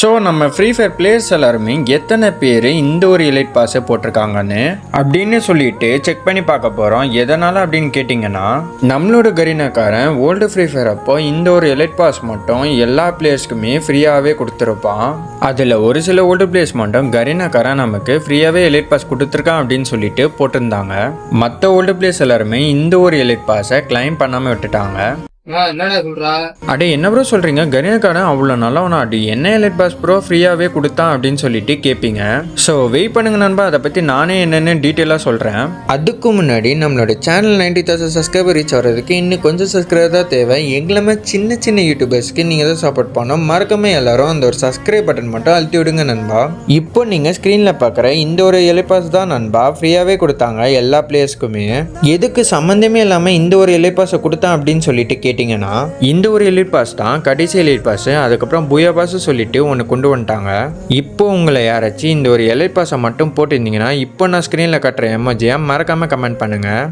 So நம்ம free fire players எல்லாருமே எத்தனை பேர் இந்த ஒரு எலைட் பாஸை போட்டிருக்காங்கன்னு அப்படின்னு சொல்லிட்டு செக் பண்ணி பார்க்க போகிறோம். எதனால் அப்படின்னு கேட்டிங்கன்னா, நம்மளோட கரீனாக்காரன் ஓல்டு ஃப்ரீ ஃபயர் அப்போ இந்த ஒரு எலைட் பாஸ் மட்டும் எல்லா பிளேயர்ஸ்க்குமே ஃப்ரீயாகவே கொடுத்துருப்பான். அதில் ஒரு சில ஓல்டு பிளேயர்ஸ் மட்டும் கரீனாக்காரன் நமக்கு ஃப்ரீயாகவே எலைட் பாஸ் கொடுத்துருக்கான் அப்படின்னு சொல்லிட்டு போட்டிருந்தாங்க. மற்ற ஓல்டு பிளேயர்ஸ் எல்லாருமே இந்த ஒரு எலைட் பாஸை கிளைம் பண்ணாமல் விட்டுட்டாங்க. அடே என்ன ப்ரோ சொல்றீங்க, கரீனாக்காரன் அவ்வளோ நல்லவனா, அடி என்ன எலைட் பாஸ் ப்ரோ ஃப்ரீயாகவே கொடுத்தான் அப்படின்னு சொல்லிட்டு கேட்பீங்க. ஸோ வெயிட் பண்ணுங்க நண்பா, அதை பற்றி நானே என்னென்னு டீட்டெயிலாக சொல்கிறேன். அதுக்கு முன்னாடி நம்மளோட சேனல் 90,000 சப்ஸ்கிரைபர் ரீச் ஆகிறதுக்கு இன்னும் கொஞ்சம் சப்ஸ்கிரைபர் தான் தேவை. எங்களுமே சின்ன சின்ன யூடியூபர்ஸ்க்கு நீங்கள் தான் சப்போர்ட் பண்ணோம். மறக்காம எல்லாரும் அந்த ஒரு சப்ஸ்கிரைப் பட்டன் மட்டும் அழுத்தி விடுங்க நண்பா. இப்போ நீங்கள் ஸ்க்ரீனில் பார்க்குற இந்த ஒரு எலைட் பாஸ் தான் நண்பா ஃப்ரீயாகவே கொடுத்தாங்க எல்லா பிளேயர்ஸ்க்குமே. எதுக்கு சம்மந்தமே இல்லாமல் இந்த ஒரு எலைட் பாஸை கொடுத்தான் அப்படின்னு சொல்லிட்டு கேட்டிங்கன்னா, இந்த ஒரு எலைட் பாஸ் தான் கடைசி எலைட் பாஸ். அதுக்கப்புறம் புயா பாஸ் சொல்லிட்டு ஒன்று கொண்டு வந்துட்டாங்க. இப்போ உங்களை யாராச்சும் இந்த ஒரு எலைட் பாஸை மட்டும் போட்டிருந்தீங்கன்னா இப்போ நான் ஸ்க்ரீனில் கட்டுற எமோஜியை மறக்காமல் கமெண்ட் பண்ணுங்கள்.